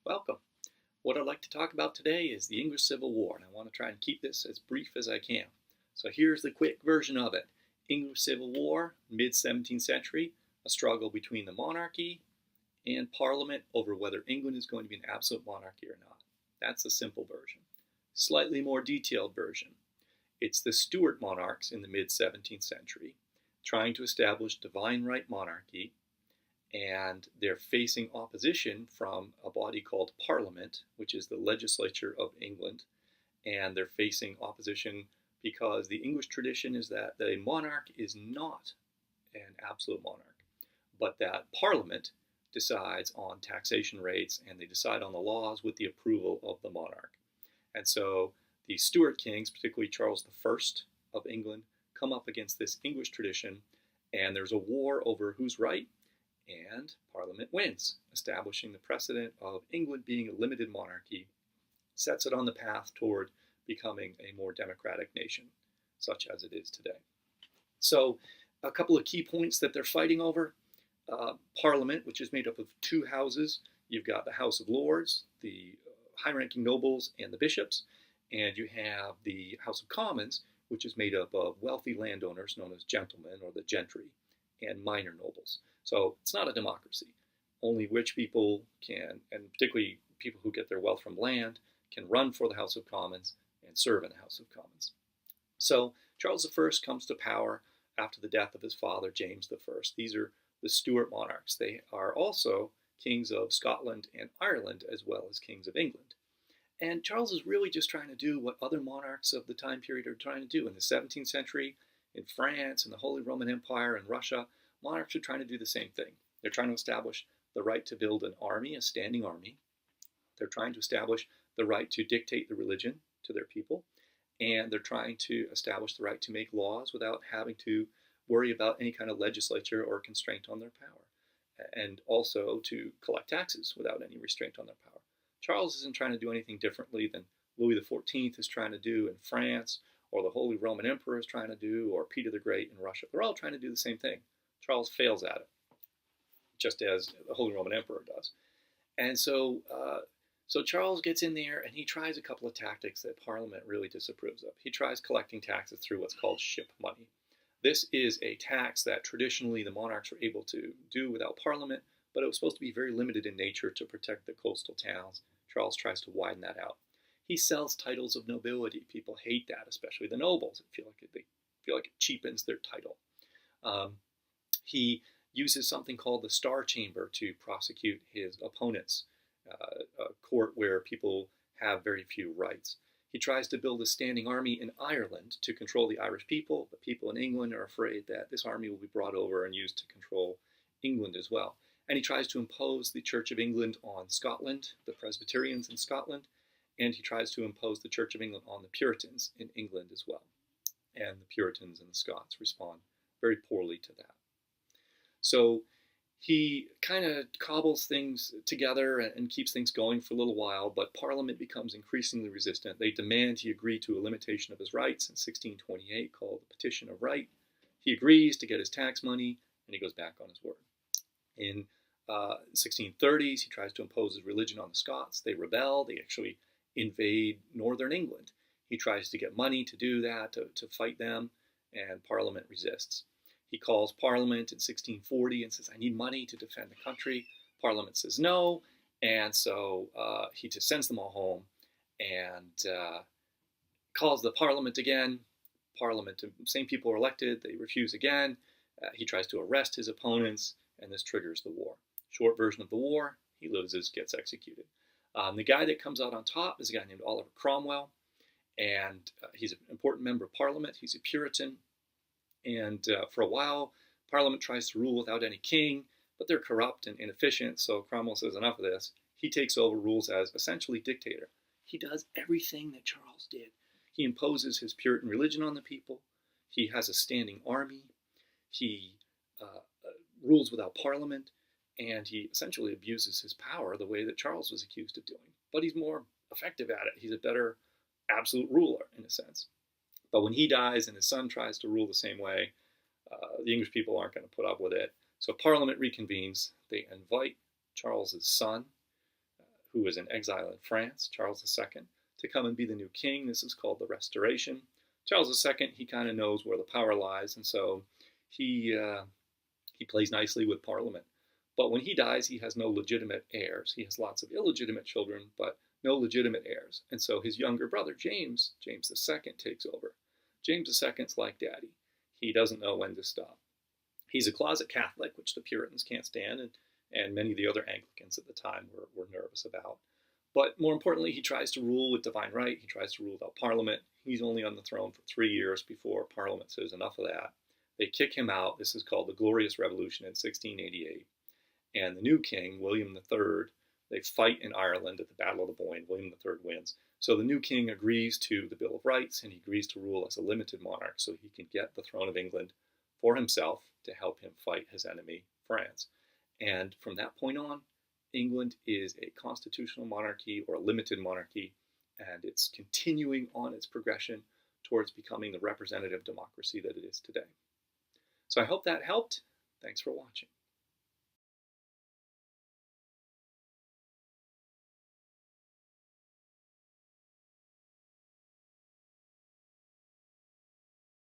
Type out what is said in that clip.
Welcome. What I'd like to talk about today is the English Civil War, and I want to try and keep this as brief as I can. So here's the quick version of it. English Civil War, mid-17th century, a struggle between the monarchy and Parliament over whether England is going to be an absolute monarchy or not. That's the simple version. Slightly more detailed version. It's the Stuart monarchs in the mid-17th century trying to establish divine right monarchy, and they're facing opposition from a body called Parliament, which is the legislature of England, and they're facing opposition because the English tradition is that a monarch is not an absolute monarch, but that Parliament decides on taxation rates and they decide on the laws with the approval of the monarch. And so the Stuart kings, particularly Charles I of England, come up against this English tradition, and there's a war over who's right, and Parliament wins, establishing the precedent of England being a limited monarchy, sets it on the path toward becoming a more democratic nation, such as it is today. So, a couple of key points that they're fighting over. Parliament, which is made up of two houses. You've got the House of Lords, the high-ranking nobles and the bishops, and you have the House of Commons, which is made up of wealthy landowners known as gentlemen or the gentry, and minor nobles. So it's not a democracy. Only rich people can, and particularly people who get their wealth from land, can run for the House of Commons and serve in the House of Commons. So Charles I comes to power after the death of his father, James I. These are the Stuart monarchs. They are also kings of Scotland and Ireland, as well as kings of England. And Charles is really just trying to do what other monarchs of the time period are trying to do. In the 17th century, in France, in the Holy Roman Empire, in Russia, monarchs are trying to do the same thing. They're trying to establish the right to build an army, a standing army. They're trying to establish the right to dictate the religion to their people. And they're trying to establish the right to make laws without having to worry about any kind of legislature or constraint on their power. And also to collect taxes without any restraint on their power. Charles isn't trying to do anything differently than Louis XIV is trying to do in France, or the Holy Roman Emperor is trying to do, or Peter the Great in Russia. They're all trying to do the same thing. Charles fails at it, just as the Holy Roman Emperor does. And so Charles gets in there and he tries a couple of tactics that Parliament really disapproves of. He tries collecting taxes through what's called ship money. This is a tax that traditionally the monarchs were able to do without Parliament, but it was supposed to be very limited in nature to protect the coastal towns. Charles tries to widen that out. He sells titles of nobility. People hate that, especially the nobles. They feel like it cheapens their title. He uses something called the Star Chamber to prosecute his opponents, a court where people have very few rights. He tries to build a standing army in Ireland to control the Irish people, but people in England are afraid that this army will be brought over and used to control England as well. And he tries to impose the Church of England on Scotland, the Presbyterians in Scotland, and he tries to impose the Church of England on the Puritans in England as well. And the Puritans and the Scots respond very poorly to that. So he kind of cobbles things together and keeps things going for a little while, but Parliament becomes increasingly resistant. They demand he agree to a limitation of his rights in 1628 called the Petition of Right. He agrees to get his tax money, and he goes back on his word. In 1630s, he tries to impose his religion on the Scots. They rebel. They actually invade northern England. He tries to get money to do that, to fight them, and Parliament resists. He calls Parliament in 1640 and says, I need money to defend the country. Parliament says no, and so he just sends them all home and calls the Parliament again. Parliament, same people are elected, they refuse again. He tries to arrest his opponents, and this triggers the war. Short version of the war, he loses, gets executed. The guy that comes out on top is a guy named Oliver Cromwell, and he's an important member of Parliament. He's a Puritan. And for a while, Parliament tries to rule without any king, but they're corrupt and inefficient, so Cromwell says enough of this. He takes over, rules as essentially dictator. He does everything that Charles did. He imposes his Puritan religion on the people. He has a standing army. He rules without Parliament, and he essentially abuses his power the way that Charles was accused of doing. But he's more effective at it. He's a better absolute ruler, in a sense. But when he dies and his son tries to rule the same way, the English people aren't going to put up with it. So Parliament reconvenes. They invite Charles's son, who was in exile in France, Charles II, to come and be the new king. This is called the Restoration. Charles II, he kind of knows where the power lies, and so he plays nicely with Parliament. But when he dies, he has no legitimate heirs. He has lots of illegitimate children, but no legitimate heirs. And so his younger brother, James II, takes over. James II's like Daddy. He doesn't know when to stop. He's a closet Catholic, which the Puritans can't stand, and many of the other Anglicans at the time were nervous about. But more importantly, he tries to rule with divine right. He tries to rule without Parliament. He's only on the throne for 3 years before Parliament says enough of that. They kick him out. This is called the Glorious Revolution in 1688. And the new king, William III, they fight in Ireland at the Battle of the Boyne. William III wins. So the new king agrees to the Bill of Rights, and he agrees to rule as a limited monarch so he can get the throne of England for himself to help him fight his enemy, France. And from that point on, England is a constitutional monarchy or a limited monarchy, and it's continuing on its progression towards becoming the representative democracy that it is today. So I hope that helped. Thanks for watching.